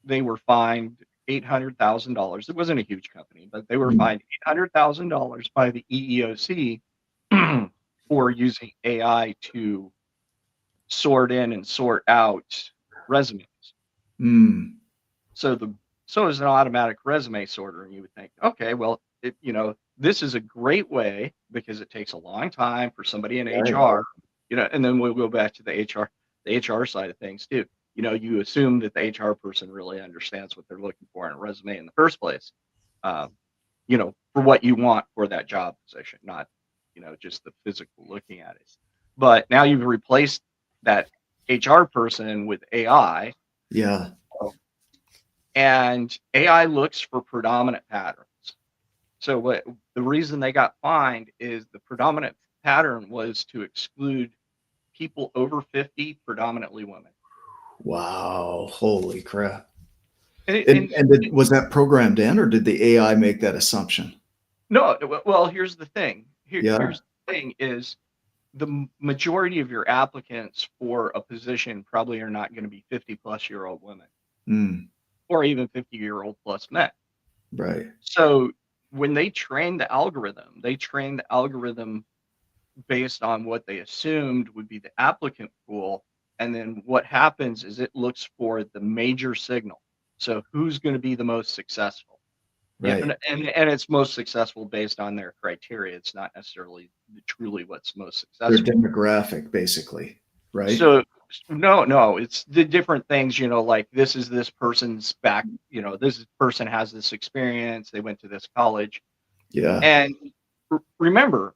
They were fined $800,000. It wasn't a huge company, but they were fined $800,000 by the EEOC for using AI to sort in and sort out resumes. So as an automatic resume sorter, and you would think, okay, well, this is a great way, because it takes a long time for somebody in HR, and then we'll go back to the HR side of things too. You assume that the HR person really understands what they're looking for in a resume in the first place, for what you want for that job position, not, just the physical looking at it. But now you've replaced that HR person with AI, Yeah. And AI looks for predominant patterns. So what the reason they got fined is the predominant pattern was to exclude people over 50, predominantly women. Wow. Holy crap. And, it, And, and and was that programmed in, or did the AI make that assumption? no, well, here's the thing. Yeah. Here's the thing is the majority of your applicants for a position probably are not going to be 50-plus-year-old women Mm, or even 50-year-old plus men. right. So when they trained the algorithm based on what they assumed would be the applicant pool. And then what happens is it looks for the major signal. So who's going to be the most successful? Yeah, Right. and it's most successful based on their criteria. It's not necessarily truly what's most Their successful. demographic, basically. Right. So no, it's the different things, like this is this person's back, this person has this experience, they went to this college. Yeah. And remember,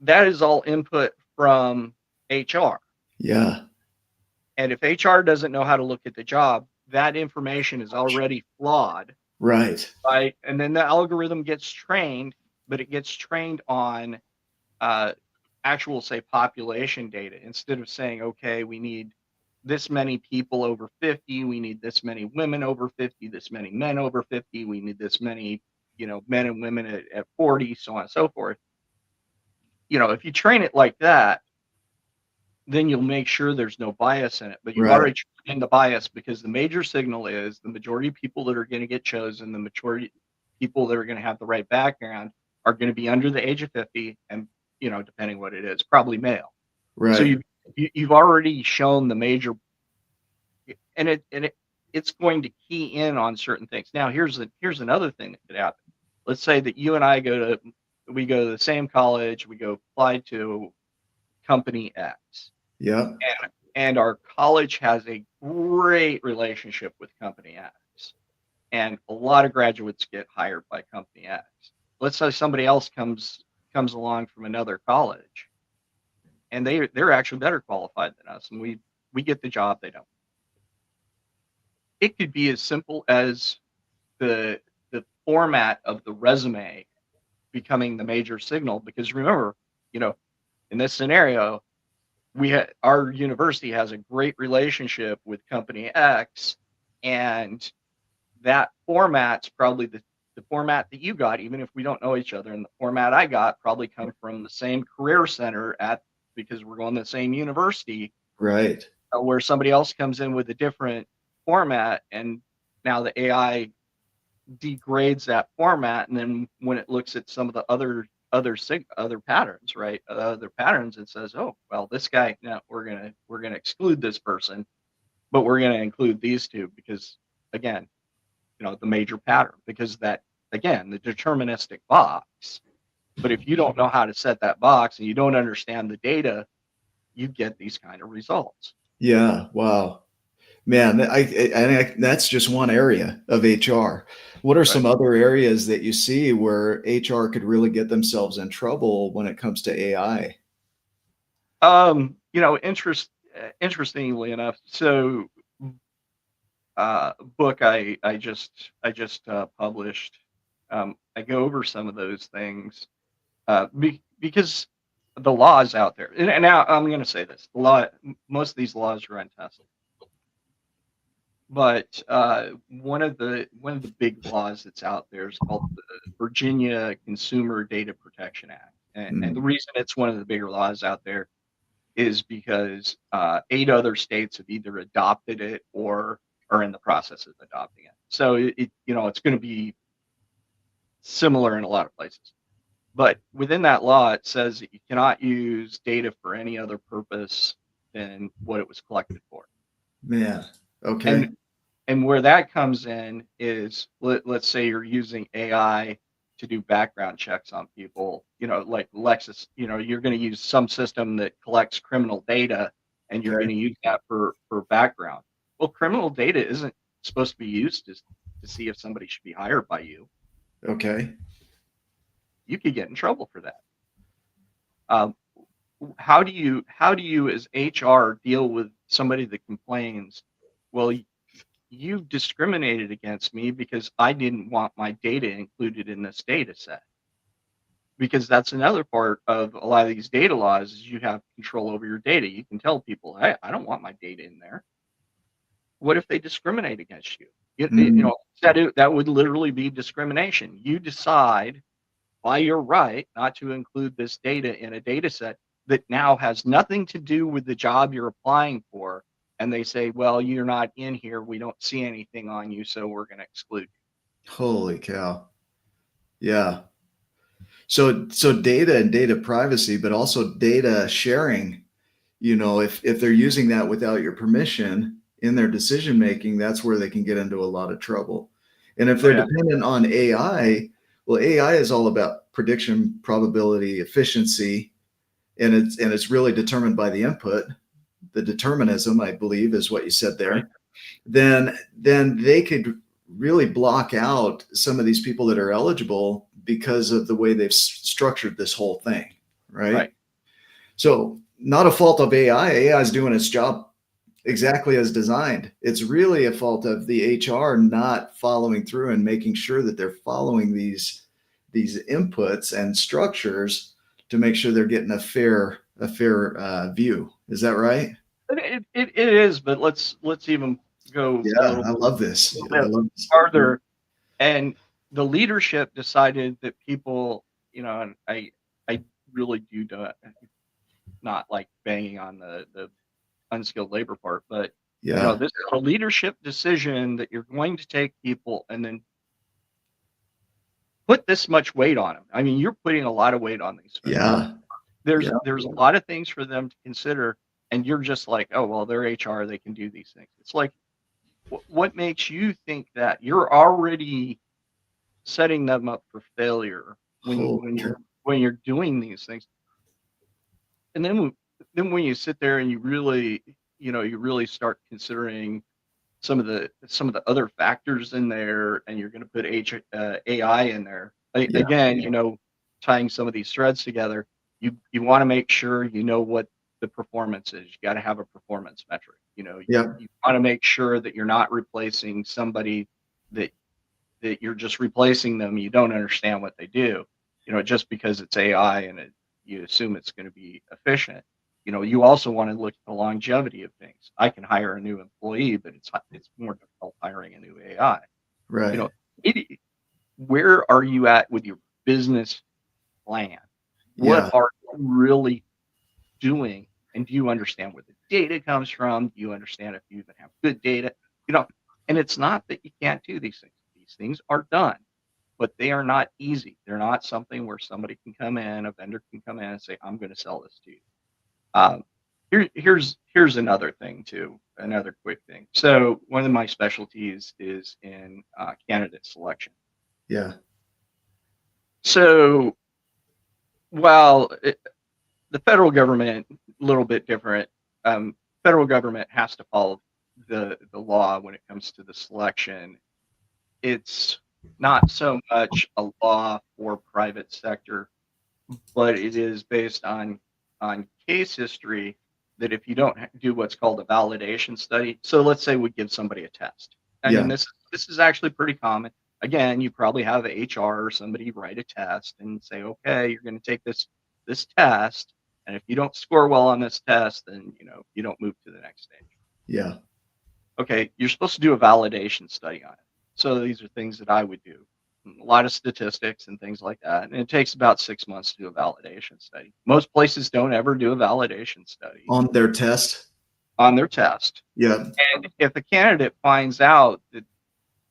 that is all input from HR. Yeah. And if HR doesn't know how to look at the job, that information is already flawed, Right. right? And then the algorithm gets trained, but it gets trained on uh, actual, say, population data instead of saying, okay, we need this many people over 50, we need this many women over 50, this many men over 50, we need this many, men and women at 40, so on and so forth. If you train it like that, then you'll make sure there's no bias in it. But you've Right. already trained the bias because the major signal is the majority of people that are going to get chosen, the majority people that are going to have the right background are going to be under the age of 50 and, depending what it is, probably male. So Right. you've already shown the major, and it's going to key in on certain things. Now, here's another thing that could happen. Let's say that you and I we go to the same college, we go apply to company X. Yeah. And our college has a great relationship with company X. And a lot of graduates get hired by company X. Let's say somebody else comes along from another college and they're actually better qualified than us, and we get the job, they don't. It could be as simple as the format of the resume becoming the major signal, because remember, in this scenario, our university has a great relationship with company X, and that format's probably the format that you got, even if we don't know each other, and the format I got probably come from the same career center because we're going to the same university, Right. where somebody else comes in with a different format, and now the AI degrades that format, and then when it looks at some of the other patterns, right? Other patterns, it says, oh, well, this guy, no, we're gonna exclude this person, but we're gonna include these two because, again, the major pattern, because that, again, the deterministic box. But if you don't know how to set that box and you don't understand the data, you get these kind of results. Yeah. Wow. Man, that's just one area of HR. What are Right. some other areas that you see where HR could really get themselves in trouble when it comes to AI? Interestingly enough, so book I just published. I go over some of those things because the law is out there. And now I'm going to say this: most of these laws are untested. But one of the big laws that's out there is called the Virginia Consumer Data Protection Act, and the Mm, reason it's one of the bigger laws out there is because 8 other states have either adopted it or are in the process of adopting it. So it's going to be similar in a lot of places. But within that law, it says that you cannot use data for any other purpose than what it was collected for. man. Okay. And where that comes in is, let's say you're using AI to do background checks on people, like Lexis, you're going to use some system that collects criminal data and you're Okay. going to use that for background. Well, criminal data isn't supposed to be used to see if somebody should be hired by you. Okay. You could get in trouble for that. Um, how do you as HR deal with somebody that complains well, you discriminated against me because I didn't want my data included in this data set. Because that's another part of a lot of these data laws is you have control over your data. You can tell people, hey, I don't want my data in there. What if they discriminate against you? Mm. That would literally be discrimination. You decide by your right not to include this data in a data set that now has nothing to do with the job you're applying for. And they say, well, you're not in here. We don't see anything on you, so we're going to exclude you. Holy cow. Yeah. So data and data privacy, but also data sharing, if they're using that without your permission in their decision making, that's where they can get into a lot of trouble. And if they're dependent on AI, well, AI is all about prediction, probability, efficiency, and it's really determined by the input. The determinism, I believe, is what you said there. Right. Then they could really block out some of these people that are eligible because of the way they've structured this whole thing, right? So not a fault of AI. AI is doing its job exactly as designed. It's really a fault of the HR not following through and making sure that they're following these inputs and structures to make sure they're getting a fair view. Is that right? It is, but let's even go Yeah, I love this. farther. And the leadership decided that people, and I really do not like banging on the unskilled labor part, but this is a leadership decision that you're going to take people and then put this much weight on them. I mean, you're putting a lot of weight on these folks. Yeah. There's a lot of things for them to consider, and you're just like, oh, well, they're HR, they can do these things. It's like, what makes you think that? You're already setting them up for failure when you're doing these things. And then when you sit there and you really start considering some of the other factors in there, and you're going to put AI in there again, tying some of these threads together, you want to make sure you know what the performance is. You got to have a performance metric. You want to make sure that you're not replacing somebody that you're just replacing them. You don't understand what they do, just because it's AI and you assume it's going to be efficient. You also want to look at the longevity of things. I can hire a new employee, but it's more difficult hiring a new AI. Right. Where are you at with your business plan? What are you really doing? And do you understand where the data comes from? Do you understand if you even have good data? And it's not that you can't do these things. These things are done, but they are not easy. They're not something where somebody can come in, a vendor can come in and say, I'm going to sell this to you. Here's another thing too, another quick thing. So one of my specialties is in candidate selection. Yeah. So while the federal government, a little bit different, federal government has to follow the law when it comes to the selection. It's not so much a law for private sector, but it is based on case history that if you don't do what's called a validation study. So let's say we give somebody a test. And this is actually pretty common. Again, you probably have HR or somebody write a test and say, okay, you're going to take this test. And if you don't score well on this test, then you don't move to the next stage. Yeah. Okay, you're supposed to do a validation study on it. So these are things that I would do. A lot of statistics and things like that. And it takes about 6 months to do a validation study. Most places don't ever do a validation study. On their test? On their test. Yeah. And if a candidate finds out that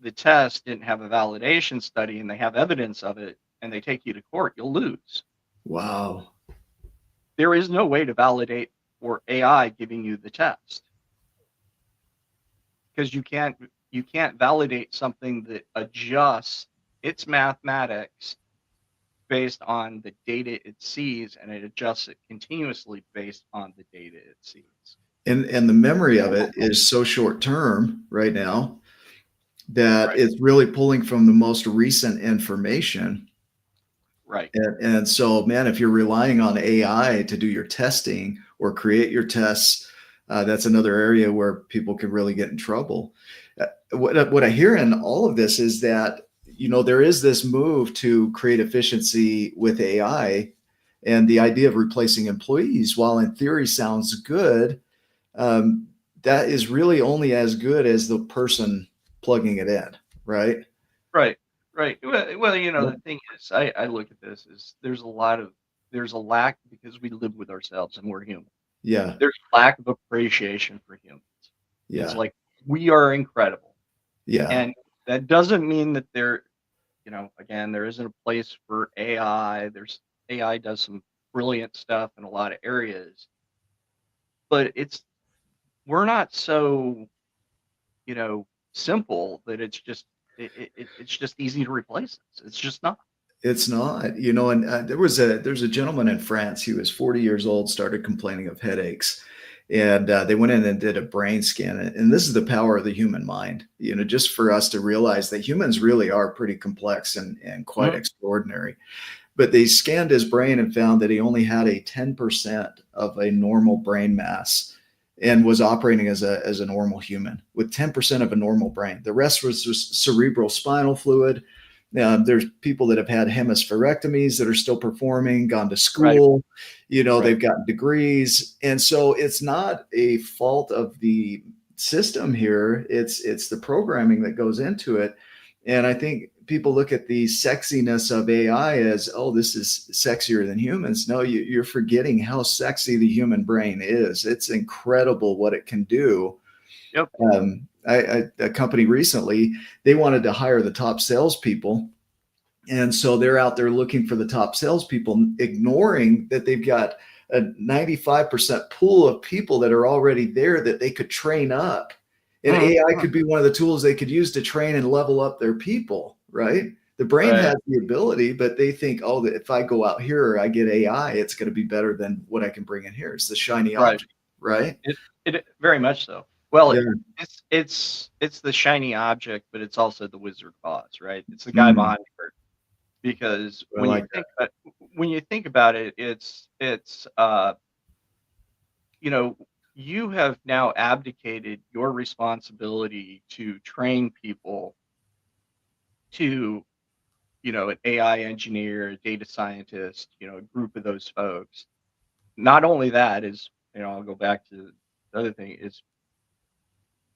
the test didn't have a validation study and they have evidence of it and they take you to court, you'll lose. Wow. There is no way to validate for AI giving you the test. Because you can't validate something that adjusts its mathematics based on the data it sees, and it adjusts it continuously based on the data it sees. And the memory of it is so short term right now that it's really pulling from the most recent information. Right. And so, man, if you're relying on AI to do your testing or create your tests, That's another area where people can really get in trouble. What I hear in all of this is that, there is this move to create efficiency with AI, and the idea of replacing employees, while in theory sounds good, um, that is really only as good as the person plugging it in, right? Right, right. Well, Yep. the thing is, I look at this as there's a lack because we live with ourselves and we're human. Yeah, There's a lack of appreciation for humans. It's yeah, like we are incredible, yeah. and that doesn't mean that again, there isn't a place for AI. There's AI does some brilliant stuff in a lot of areas, but we're not so you know simple that it's just easy to replace us. It's just not. It's not, and there's a gentleman in France. He was 40 years old, started complaining of headaches, and they went in and did a brain scan. And this is the power of the human mind, just for us to realize that humans really are pretty complex and quite Mhm. extraordinary. But they scanned his brain and found that he only had a 10% of a normal brain mass and was operating as a normal human with 10% of a normal brain. The rest was just cerebral spinal fluid. There's people that have had hemispherectomies that are still performing, gone to Right, school, right, they've gotten degrees. And so it's not a fault of the system here. It's the programming that goes into it. And I think people look at the sexiness of AI as, oh, this is sexier than humans. No, you're forgetting how sexy the human brain is. It's incredible what it can do. yep, A company recently, they wanted to hire the top salespeople. And so they're out there looking for the top salespeople, ignoring that they've got a 95% pool of people that are already there that they could train up. And mhm, AI mhm, could be one of the tools they could use to train and level up their people, right? The brain right, has the ability, but they think, oh, that if I go out here, I get AI, it's going to be better than what I can bring in here. It's the shiny right. object, right? It very much so. Well, Yeah. it's the shiny object, but it's also the Wizard of Oz, right? It's the guy Mm, behind the curtain. Because I like that. when you think about it, it's you know, you have now abdicated your responsibility to train people to, an AI engineer, a data scientist, a group of those folks. Not only that is, I'll go back to the other thing is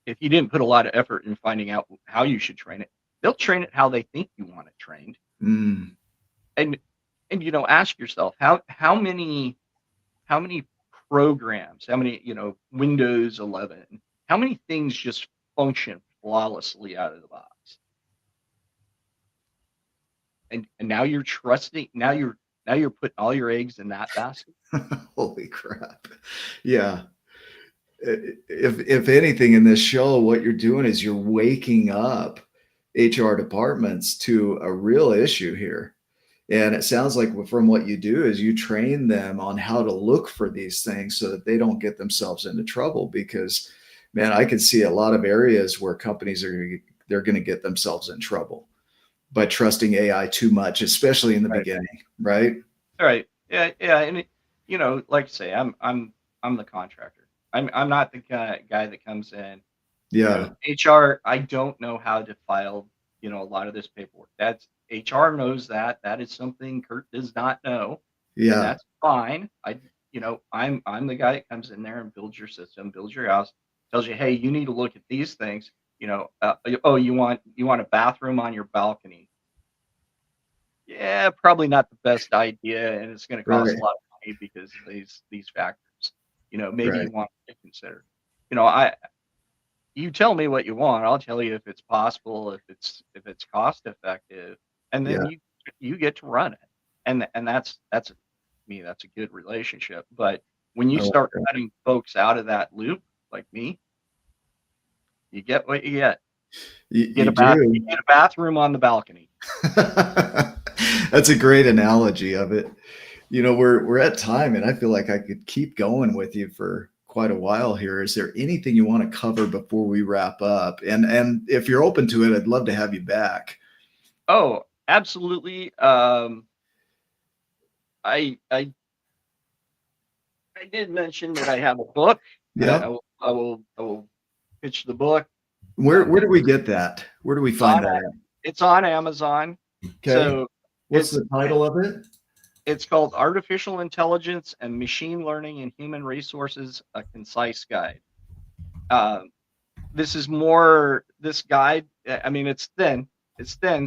if you didn't put a lot of effort in finding out how you should train it, they'll train it how they think you want it trained. Mm. And ask yourself how many programs, how many, Windows 11, how many things just function flawlessly out of the box? And now you're putting all your eggs in that basket. Holy crap. Yeah. If anything in this show, what you're doing is you're waking up HR departments to a real issue here. And it sounds like from what you do is you train them on how to look for these things so that they don't get themselves into trouble. Because, man, I can see a lot of areas where companies they're going to get themselves in trouble by trusting AI too much, especially in the Right. beginning, right? All right. Yeah, yeah, and like I say, I'm the contractor. I'm not the guy that comes in. Yeah, HR. I don't know how to file. A lot of this paperwork. That's HR knows that. That is something Curt does not know, and yeah. that's fine. I'm the guy that comes in there and builds your system, builds your house, tells you, hey, you need to look at these things. Oh, you want a bathroom on your balcony? Yeah, probably not the best idea, and it's going to cost Right, a lot of money because of these factors. Maybe right. you want to consider. I You tell me what you want. I'll tell you if it's possible, if it's cost effective, and then Yeah. you get to run it. And that's me. That's a good relationship. But when you I like start that. cutting folks out of that loop, like me, you get what you get. You You do. get a bathroom on the balcony. That's a great analogy of it. We're at time, and I feel like I could keep going with you for quite a while here. Is there anything you want to cover before we wrap up? And if you're open to it, I'd love to have you back. Oh, absolutely. I I I did mention that I have a book. Yeah. I will pitch the book. Where do we get that? Where do we find that It's on Amazon. at? Okay. So What's the title of it? it's called Artificial Intelligence and Machine Learning in Human Resources: A Concise Guide. This guide. I mean, it's thin.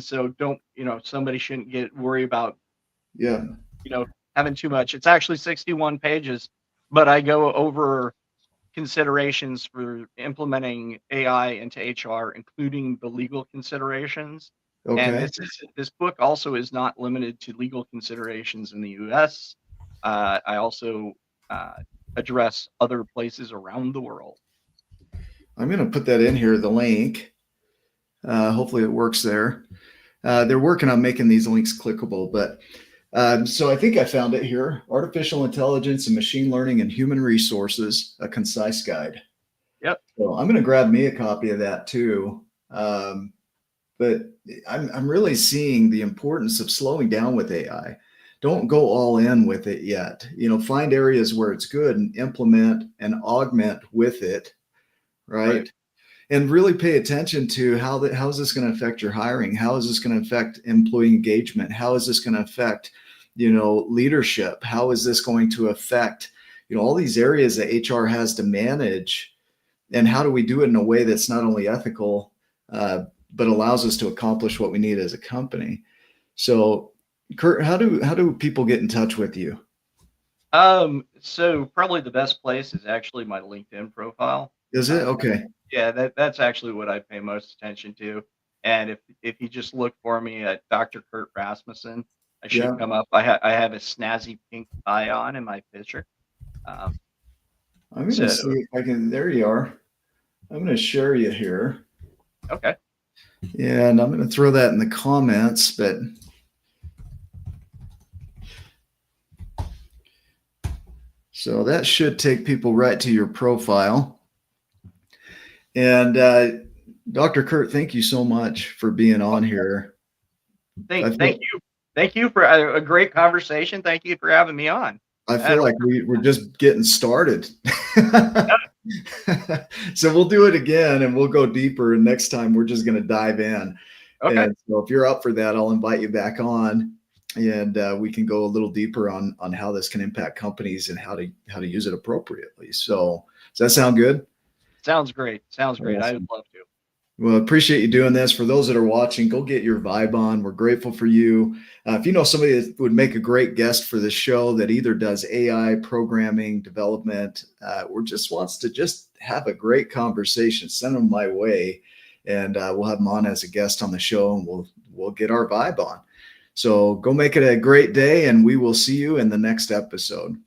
So don't, somebody shouldn't worry about, Yeah. having too much. It's actually 61 pages, but I go over considerations for implementing AI into HR, including the legal considerations. And Okay. this book also is not limited to legal considerations in the U.S. I also address other places around the world. I'm going to put that in here, the link. Hopefully it works there. They're working on making these links clickable, but so I think I found it here. Artificial Intelligence and Machine Learning and Human Resources, A Concise Guide. Yep. So I'm going to grab me a copy of that too. But I'm really seeing the importance of slowing down with AI. Don't go all in with it yet. Find areas where it's good and implement and augment with it, right? And really pay attention to how is this going to affect your hiring? How is this going to affect employee engagement? How is this going to affect, leadership? How is this going to affect, all these areas that HR has to manage? And how do we do it in a way that's not only ethical, but allows us to accomplish what we need as a company? So, Curt, how do people get in touch with you? So probably the best place is actually my LinkedIn profile. Is it? Okay. Yeah, that's actually what I pay most attention to. And if you just look for me at Dr. Curt Rasmussen, I should come up. I have a snazzy pink tie on in my picture. I'm going to see if I can. There you are. I'm going to share you here. Okay. Yeah, and I'm going to throw that in the comments, but so that should take people right to your profile. And Dr. Curt, thank you so much for being on here. Thank you for a great conversation. Thank you for having me on. I feel like we're just getting started. So we'll do it again and we'll go deeper. And next time we're just going to dive in. Okay. And so if you're up for that, I'll invite you back on and we can go a little deeper on how this can impact companies and how to use it appropriately. So does that sound good? Sounds great. Sounds great. Awesome. I would love to. Well, appreciate you doing this. For those that are watching, go get your vibe on. We're grateful for you. If you know somebody that would make a great guest for this show that either does AI, programming, development, or just wants to just have a great conversation, send them my way, and we'll have them on as a guest on the show, and we'll get our vibe on. So go make it a great day, and we will see you in the next episode.